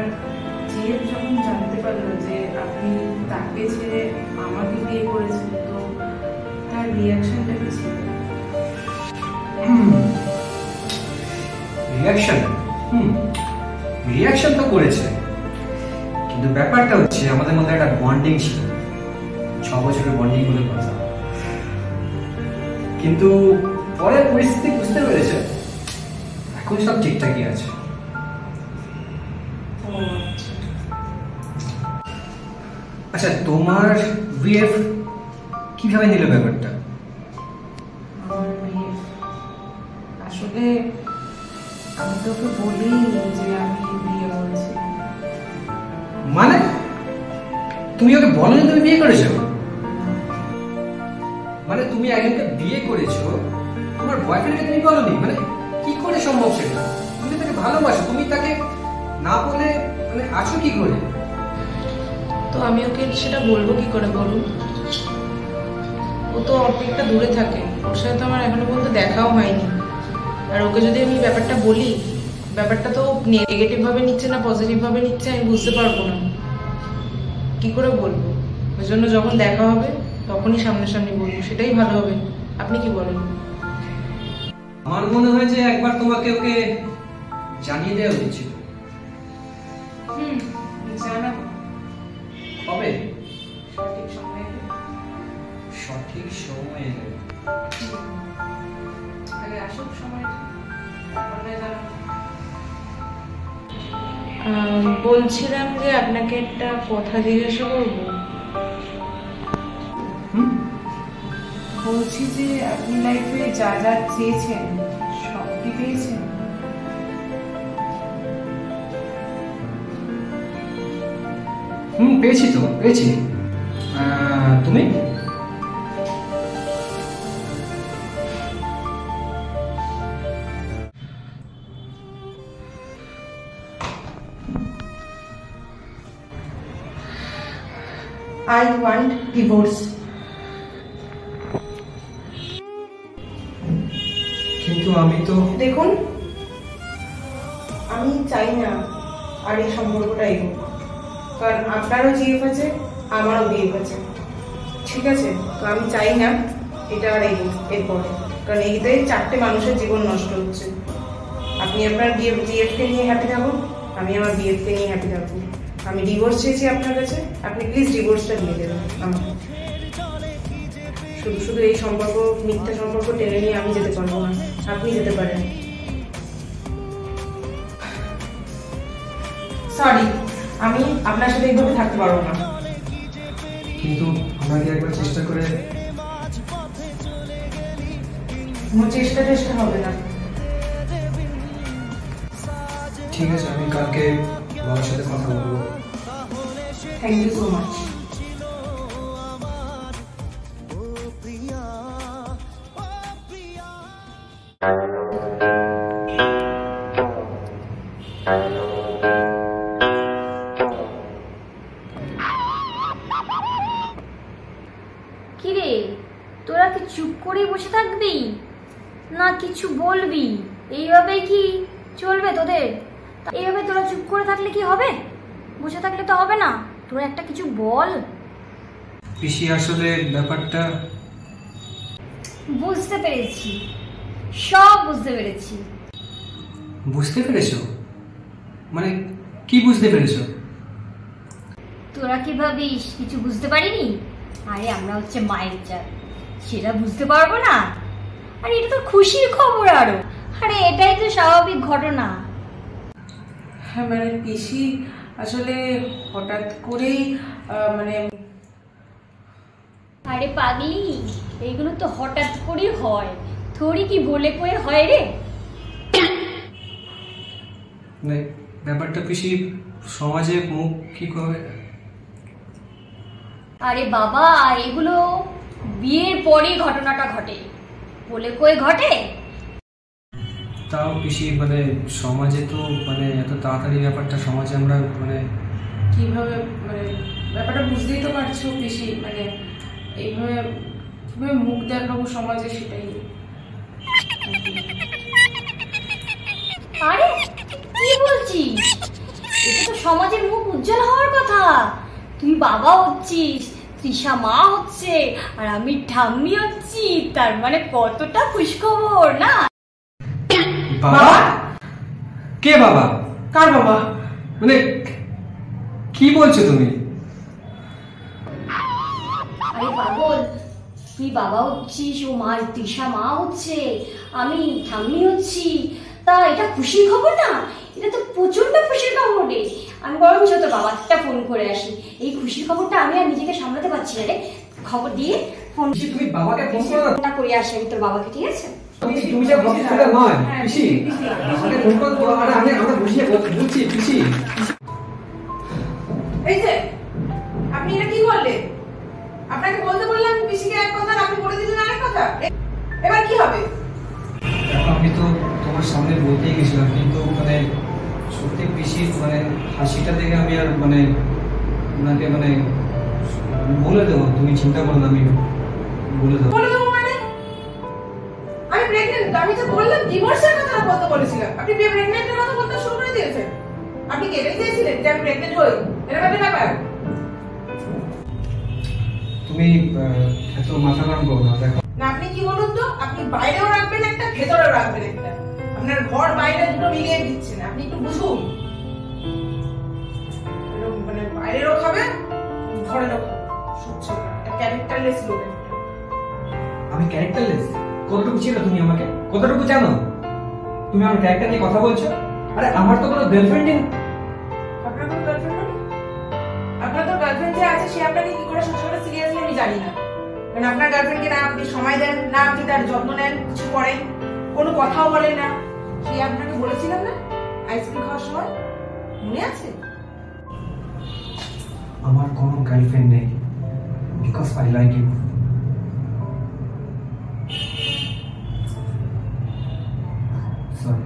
জিএফ যখন জানতে পারলো যে আপনি তাকে ছেড়ে আমাকে বিয়ে করেছেন, তো তার রিয়াকশনটা কি ছিল? রিয়াকশন রিয়াকশন তো করেছে, কিন্তু ব্যাপারটা হচ্ছে আমাদের মধ্যে একটা বন্ডিং ছিল, 6 বছরের বন্ডিং বলে কথা। কিন্তু পরে পরিস্থিতি বুঝতে পেরেছে এখন সব ঠিকঠাকই আছে। ও আচ্ছা। আচ্ছা, তোমার বিএফ কিভাবে নিল ব্যাপারটা? আমার বিয়ে, আসলে আমি তোকে বলিনি যে আমি বিয়ে করেছি। মানে তুমি ওকে বলনি তুমি বিয়ে করেছো? মানে তুমি একজনকে বিয়ে করেছো, তোমার বয়ফ্রেন্ডকে তুমি বলনি? মানে কি করে সম্ভব সেটা? তুমি তাকে ভালোবাসো, তুমি তাকে না বলে মানে আছো কি করে? তো আমি ওকে সেটা বলবো কি করে বলুন? ও তো অনেকটা দূরে থাকে, ওর সাথে তো আমার এখনো পর্যন্ত দেখাও হয়নি। আর ওকে যদি আমি ব্যাপারটা বলি, ব্যাপারটা তো নেগেটিভ ভাবে নিচ্ছে না পজিটিভ ভাবে নিচ্ছে আমি বুঝতে পারবো না, কি করে বলবো? ওই জন্য যখন দেখা হবে তখনই সামনাসামনি বলবো, সেটাই ভালো হবে। আপনি কি বলেন? আমার মনে হয় যে একবার তোমাকে ওকে জানিয়ে দেওয়া উচিত ছিল। জানাবো কবে? সঠিক সময়ে। সঠিক সময়ে। আগে আসুক সময়টা, তারপর না জানাবো। বলছিলাম যে আপনাকে একটা কথা জিজ্ঞাসা করবো। বলছি যে আপনি লাইফে যা যা চেয়েছেন সব কি পেয়েছেন? পেয়েছি তো, পেয়েছি। তুমি? I want divorce. কিন্তু আমি তো দেখুন, আমি চাই না আর এই সম্পর্কটা এগোক, কারণ আপনারও জিএফ আছে আমারও বিএফ আছে, ঠিক আছে? তো আমি চাই না এটা আর এগোক এরপরে, কারণ এইতে 4টে মানুষের জীবন নষ্ট হচ্ছে। আপনি আপনার জিএফকে নিয়ে হ্যাপি থাকুন, আমি আমার বিএফকে নিয়ে হ্যাপি থাকুন। আমি ডিভোর্স চেয়েছি আপনার কাছে, আপনি প্লিজ ডিভোর্সটা দিয়ে দেবেন আমাকে। শুধু শুধু এই সম্পর্ক, মিথ্যা সম্পর্ক টেনে নিয়ে আমি যেতে পারবো না, আপনি যেতে পারেন। সরি, আমি আপনার সাথে এইভাবে থাকতে পারবো না। কিন্তু আমাকে একবার চেষ্টা করে। কোনো চেষ্টা হবে না। ঠিক আছে, আমি কালকে বাবার সাথে কথা বলবো। Thank you so much. কিরে, তোরা কি চুপ করে বসে থাকবি না কিছু বলবি? এইভাবে কি চলবে তোদের? এইভাবে তোরা চুপ করে থাকলে কি হবে? বসে থাকলে তো হবে না, তোরা একটা কিছু বল। পিসি, আসলে ব্যাপারটা বুঝতে পেরেছি, সব বুঝতে পেরেছি। বুঝতে পেরেছো? মানে কি বুঝতে পেরেছো? তোরা কি ভাবিস কিছু বুঝতে পারিনি? আরে আমরা হচ্ছে মায়ের জাত, সেটা বুঝতে পারবো না? আরে এটা তো খুশির খবর আরো, আরে এটাই তো স্বাভাবিক ঘটনা। হ্যাঁ মানে পিসি, আসলে হঠাৎ করেই মানে। আরে পাগলি, এইগুলো তো হঠাৎ করে হয়, থোড়ি কি বলে কয়ে হয় রে? মানে ব্যাপারটা পিসি সমাজে মুখ কি করে? আরে বাবা, এগুলো বিয়ের পরে ঘটনাটা ঘটে, বলে কই ঘটে? তাও পিসি মানে সমাজে তো মানে এত তাড়াতাড়ি ব্যাপারটা সমাজে আমরা মানে কিভাবে মানে ব্যাপারটা বুঝতেই তো পারছো পিসি, মানে এইভাবে কিভাবে মুখ দেখাবো সমাজে সেটাই। আরে কি বলছিস? এটা তো সমাজের মুখ উজ্জ্বল হওয়ার কথা। তুই বাবা হচ্ছিস, তৃষা মা হচ্ছে, আর আমি ঠাম্মি হচ্ছি, তার মানে কতটা খুশখবর না? বাবা? কে বাবা? কার বাবা? মানে কি বলছো তুমি? আরে পাগল, তুই বাবা হচ্ছিস, ও মা তৃষা মা হচ্ছে, আমি ঠাম্মি হচ্ছি, তা এটা খুশির খবর না? এটা তো প্রচন্ড খুশির খবর রে। আমি বরঞ্চ তোর বাবাটা ফোন করে আসি, এই খুশির খবরটা আমি আর নিজেকে সামলাতে পারছি না রে। খবর দিয়ে ফোন তুমি বাবাকে ফোন করো না। করে আসি আমি তোর বাবাকে, ঠিক আছে? তুমি যা ভাবছো সেটা নয় পিসি, বাবাকে ফোন করো। আরে আমরা বুঝিয়ে বলছি পিসি। এই যে আপনি এটা কি করলেন? আপনাকে বলতে বললাম পিসিকে এক কথা, আপনি বলে দিলেন আরেক কথা। এবার কি হবে? আমি তো তোমার সামনে বলতেই গেছিলাম, কিন্তু মানে সত্যি পিসির মানে হাসিটা দেখে আমি আর মানে ওনাকে মানে বলে দেবো, তুমি চিন্তা করো না, আমি বলে দেবো। বলে দেবো মানে? আমি প্রেগনেন্ট, আমি তো বললাম ডিভোর্সের কথা বলতে বলেছিলাম, আপনি প্রেগনেন্টের কথা বলতে শুরু করে দিয়েছেন। আপনি কেটে দিয়েছিলেন যে আমি প্রেগনেন্ট হই, এরকম একটা ব্যাপার। তুমি এত মাথা গরম করো না। দেখো না, আপনি কি বলুন তো, আপনি বাইরেও রাখবেন একটা, ভেতরেও রাখবেন একটা। আপনার ঘর বাইরে দুটো মিলিয়ে দিচ্ছেন, আপনি একটু বুঝুন। মানে বাইরেরও খাবেন, ঘরেরও খাবেন, সহ্য একটা ক্যারেক্টারলেস লোক। আমি ক্যারেক্টারলেস? কতটুকু ছিল তুমি আমাকে? কতটুকু জানো তুমি আমার ক্যারেক্টার নিয়ে কথা বলছো? আরে আমার তো কোনো গার্লফ্রেন্ডই। আপনার কোনো গার্লফ্রেন্ড নেই? আপনার তো গার্লফ্রেন্ড যে আছে সে আপনাকে কি করে সহ্য করে সিরিয়াসলি আমি জানি না। কারণ আপনার গার্লফ্রেন্ডকে না আপনি সময় দেন, না আপনি তার যত্ন নেন, কিছু করেন, কোনো কথাও বলেন না। সে আপনাকে বলেছিলাম না আইসক্রিম খাওয়ার সময়, মনে আছে? আমার কোনো গার্লফ্রেন্ড নেই, because I like you. Sorry.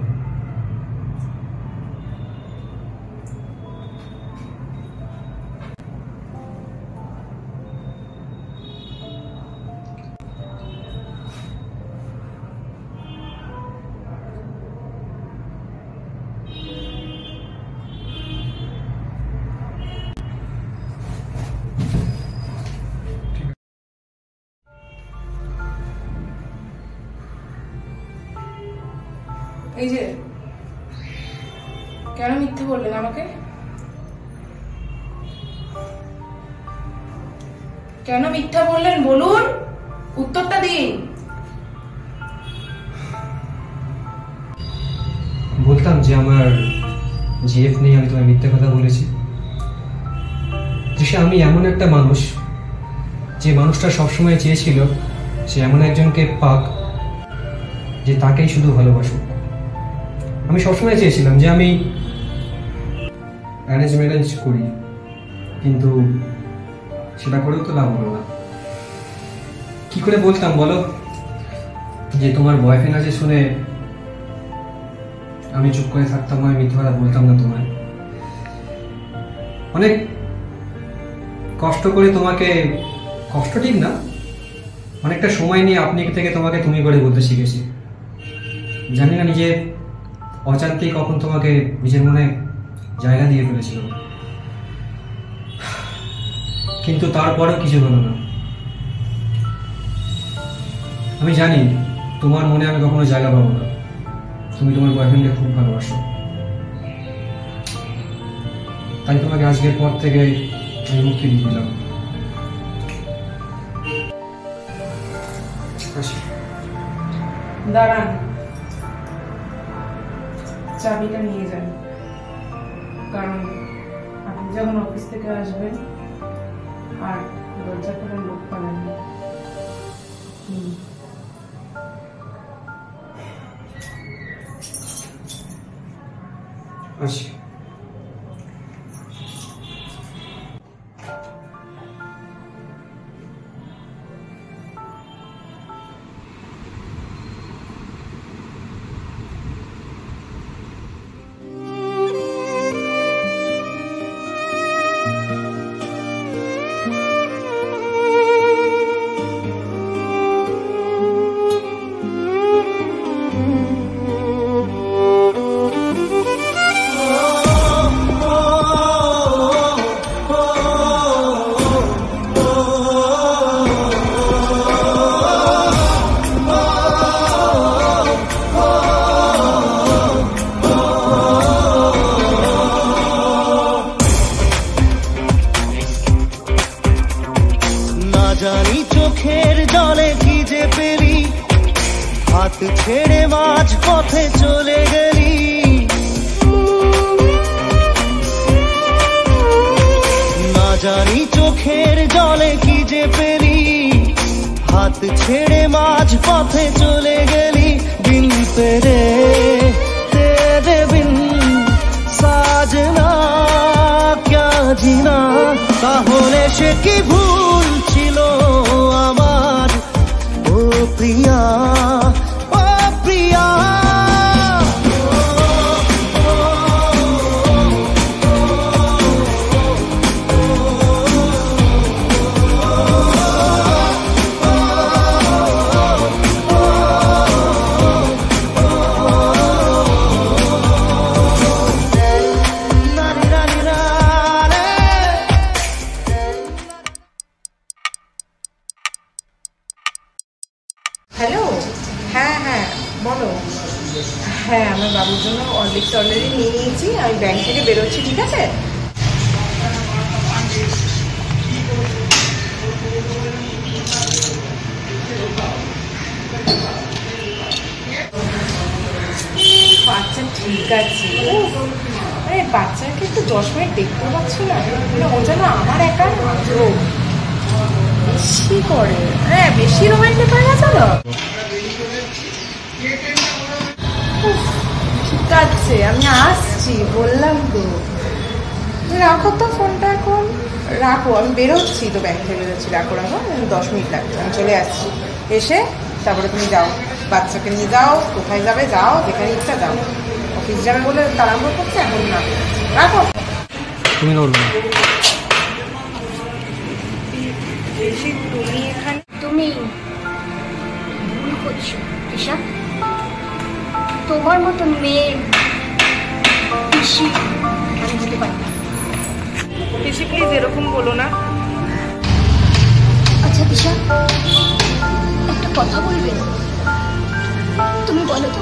এই যে কেন মিথ্যে বললেন আমাকে? কেন মিথ্যা বললেন বলুন, উত্তরটা দিন। বলতাম যে আমার জিএফ নেই, আমি তোমায় মিথ্যে কথা বলেছি। তৃষা, আমি এমন একটা মানুষ যে মানুষটা সবসময় চেয়েছিল সে এমন একজনকে পাক যে তাকেই শুধু ভালোবাসুক। আমি সবসময় চেয়েছিলাম যে আমি অ্যারেঞ্জ ম্যারেঞ্জ করি, কিন্তু সেটা করেও তো লাভ হলো না। কি করে বলতাম বলো যে তোমার বয়ফ্রেন্ড আছে শুনে আমি চুপ করে থাকতাম, আমি মিথ্যে কথা বলতাম না তোমায়। অনেক কষ্ট করে তোমাকে, কষ্ট ঠিক না, অনেকটা সময় নিয়ে আপনি থেকে তোমাকে তুমি করে বলতে শিখেছি। জানি না নিজে অজান্তেই কখন তোমাকে নিজের মনে জায়গা দিয়ে ফেলেছিল, কিন্তু তারপরেও কিছু হলো না। আমি জানি তোমার মনে আমি কখনো জায়গা পাবো না, তুমি তোমার বয়ফ্রেন্ডকে খুব ভালোবাসো, তাই তোমাকে আজকের পর থেকে আমি মুক্তি দিয়ে দিলাম। দাঁড়ান, চাবিটা নিয়ে যান, কারণ আপনি যখন অফিস থেকে আসবেন আর দরজা খোলার লোক পাবেন না। আসি। জলে কি যে পেলি, হাত ছেড়ে মাঝ পথে চলে গেলি। না জানি চোখের জলে কি যে পেলি, हाथ छेड़े माझ पथे चले गेली। बिन तेरे तेरे बिन साजना क्या जीना, ताहले से की भूल छिलो आमार ओ प्रिया ओ प्रिया। হ্যালো, হ্যাঁ হ্যাঁ বলো। হ্যাঁ, আমার বাবুর জন্য হরলিক্স অলরেডি নিয়ে নিয়েছি, আমি ব্যাংক থেকে বেরোচ্ছি, ঠিক আছে? বাচ্চা ঠিক আছে। আরে বাচ্চাকে একটু 10 মিনিট দেখতে পাচ্ছি না, ও যেন আমার একার রোগ বেশি করে। হ্যাঁ, বেশি রোমান্টিক হয়ে গেছে তো। ঠিক আছে, আমি আসছি, বললাম তো। রাখো তো ফোনটা এখন, রাখো, আমি বেরোচ্ছি তো, ব্যাংক থেকে বেরোচ্ছি, রাখো রাখো, 10 মিনিট লাগবে, আমি চলে আসছি। এসে তারপরে তুমি যাও, বাচ্চাকে নিয়ে যাও, কোথায় যাবে যাও, যেখানে ইচ্ছা যাও। অফিস যাবে বলে তাড়াহুড়ো করছে, এখন না, রাখো। তুমি নড়বে না। তুমি এখানে তুমি ভুল করছো ঈশা। তোমার মতো মেয়ে পিসি আমি হতে পারি না। বেশি প্লিজ এরকম বলো না। আচ্ছা ঈশা, একটা কথা বলবে? তুমি বলো তো,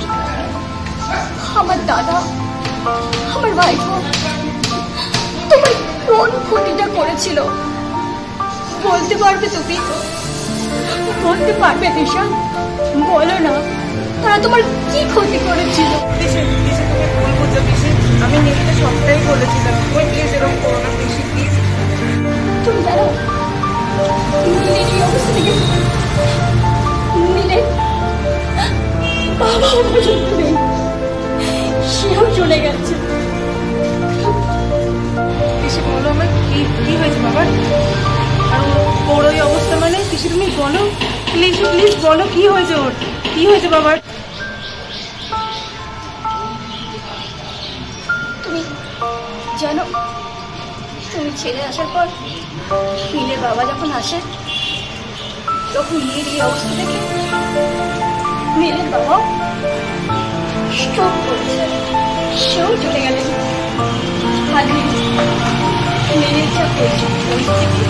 আমার দাদা, আমার ভাইপো তোমার কোন ক্ষতিটা করেছিল? বলতে পারবে তুমি? বলতে পারবে ঈশা? বলো না, তারা তোমার কি ক্ষতি করেছিল? পিসি পিসি তুমি ভুল বুঝছো পিসি, আমি নিজেকে সবটাই বলেছিলাম, তুমি প্লিজ এরকম করো না পিসি প্লিজ। তুমি জানো নীলের এই অবস্থা থেকে নীলের বাবা পর্যন্ত নেই, সেও চলে গেছে। পিসি বলো আমার কি কি হয়েছে বাবার? আর ওর ওই অবস্থা মানে পিসি তুমি বলো প্লিজ প্লিজ বলো, কি হয়েছে ওর, কি হয়েছে বাবার? তুমি জানো, তুমি ছেড়ে আসার পর নীলের বাবা যখন আসে, তখন নীলের এই অবস্থা দেখে নীলের বাবা স্ট্রোক করেছে, সেও চলে গেলেন। আর নীলের যা পরিস্থিতি,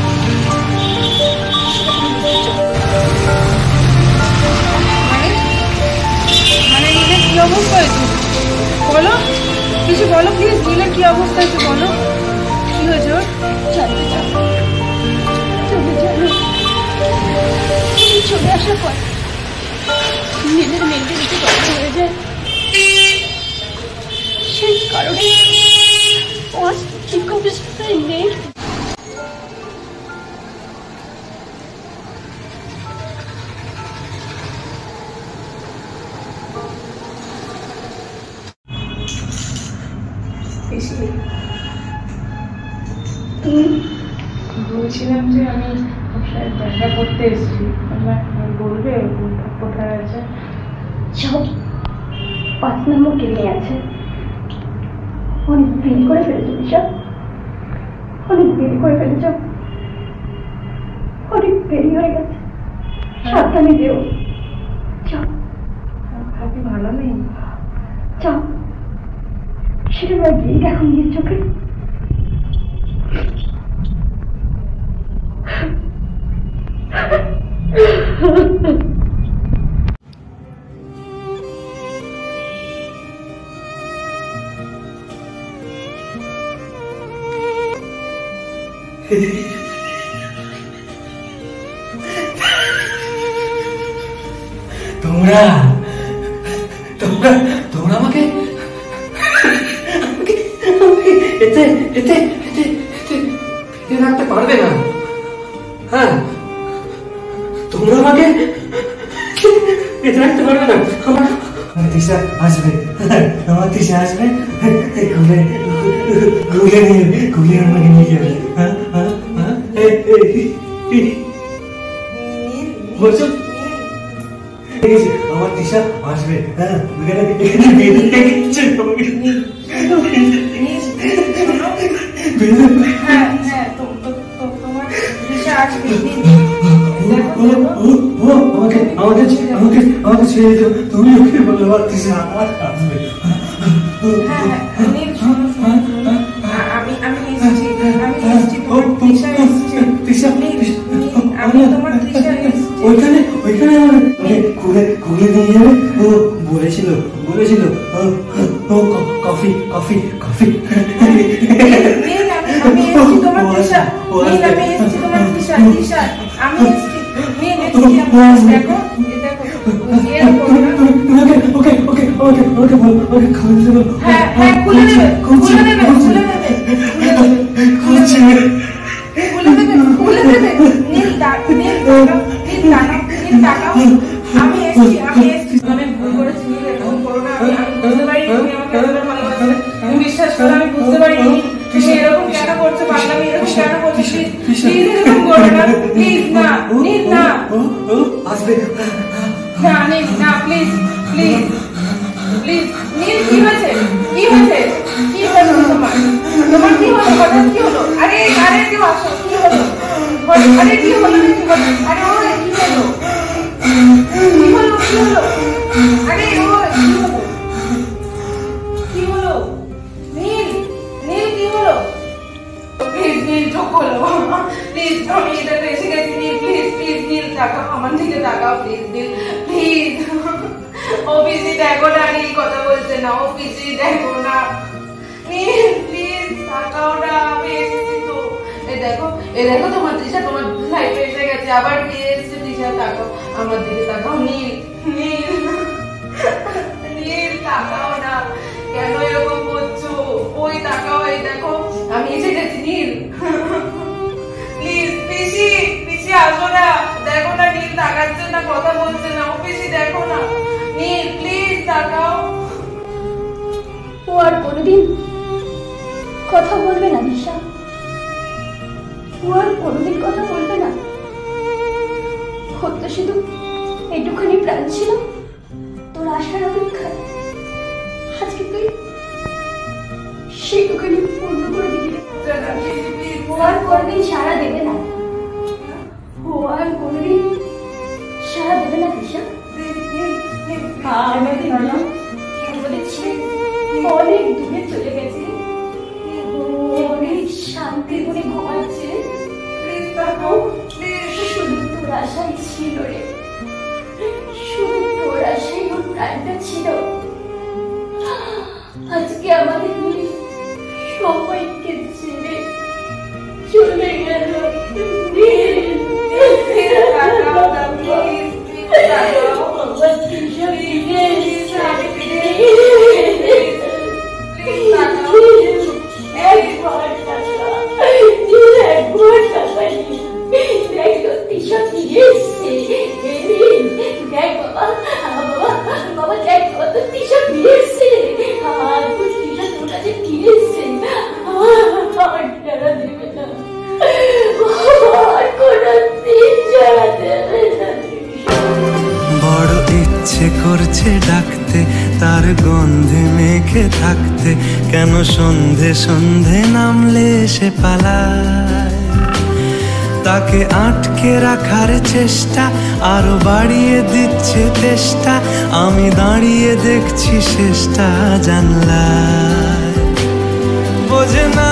মানে নীলের কি অবস্থা হয়েছে বলো পিসি, বলো প্লিজ, নীলের কি অবস্থা হয়েছে বলো, কি হয়েছে ওর? জানতে চাও? তুমি জানো তুমি চলে আসার পর নীলের মেন্টালিটি কমে হয়ে যায়, সেই কারণে ও ঠিক অবস্থায় নেই। বলছিলাম যে আমি দেখা করতে এসেছি, বলবে কোথায় আছে? সব 5 নম্বর কেবিনে আছে। অনেক দেরি করে ফেলেছ দিশা, অনেক দেরি করে ফেলেছ, অনেক দেরি হয়ে গেছে, সাবধানে যেও। যাও, আপনি ভালো নেই? যাও, সেটা গিয়ে দেখো নিজের চোখে। তোমরা তোমরা তোমরা আমাকে এতে এতে এতে এতে রাখতে পারবে না। হ্যাঁ, তোমরা আমাকে এতে রাখতে পারবে না। আমার তৃষা আসবে, আমার তৃষা আসবে, ঘুরে আমাকে নিয়ে যাবে। বলছো আমার তৃষা আসবে। হ্যাঁ, আমাকে ছেড়ে দিও, তুমি ওকে বললো আমার তৃষা আমার আসবে। ওইখানে ঘুরে নিয়ে যাবে। ও বলেছিল কফি কফি কফি। বিশ্বাস করো, আমি বুঝতে পারিনি তুমি এরকম কেন করছো, পাগলামি এরকম কেন করছো। প্লিজ এরকম করো না, প্লিজ না, নীল না, আসবে না নীল না, প্লিজ প্লিজ প্লিজ। নীল কি হয়েছে, কি হয়েছে, কি হয়েছে তোমার, তোমার কি হলো, হঠাৎ কি হলো? আরে আরে কেউ আসো, কি হলো? আরে কি হলো, কি হলো? আরে ও কি হলো, কি হলো, কি হলো? আরে ও কি হলো, কি হলো? নীল নীল কি হলো? প্লিজ নীল চোখ খোলো, প্লিজ। আমি এটা তো এসে গেছি নীল, প্লিজ প্লিজ নীল তাকাও, আমার দিকে তাকাও প্লিজ নীল, প্লিজ। অফিসে দেখো না, নীল কথা বলছে না, অফিসে দেখো না নীল, প্লিজ তাকাও না, আমি এসেছি তো। এ দেখো তোমার তৃষা তোমার লাইফে এসে গেছে, আবার ফিরে এসেছে তৃষা, তাকাও আমার দিকে তাকাও নীল, নীল নীল তাকাও না, কেন এরকম করছো? ওই তাকাও, এই দেখো আমি এসে গেছি নীল, প্লিজ। পিসি পিসি আসো না, দেখো না নীল তাকাচ্ছে না, কথা বলছে না, পিসি দেখো না নীল, প্লিজ তাকাও। ও আর কোনোদিন কথা বলবে না দিশা, ও আর কোনোদিন কথা বলবে না। হতো শুধু এইটুখানি প্রাণ ছিল তোর আশার অপেক্ষায়, আজকে তুই সেইটুখানি পূর্ণ করে দিবি। ও আর কোনোদিন সাড়া দেবে না, ও আর কোনোদিন সাড়া দেবে না দিশা। অনেক দূরে চলে গেছে, অনেক শান্তি করে ঘুমাচ্ছে, শুধু তোর আশাই ছিল রে, শুধু তোর আশাই ওর প্রাণটা ছিল। আজকে আমাদের সবাইকে ছেড়ে চলে গেল। বড় ইচ্ছে করছে ডাকতে, তার গন্ধে মেখে থাকতে, কেন সন্ধে সন্ধে নামলে সে পালায়। তাকে আটকে রাখার চেষ্টা আরো বাড়িয়ে দিচ্ছে তেষ্টা, আমি দাঁড়িয়ে দেখছি শেষটা জানলায়। বোঝে না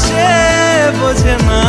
সে, বোঝে না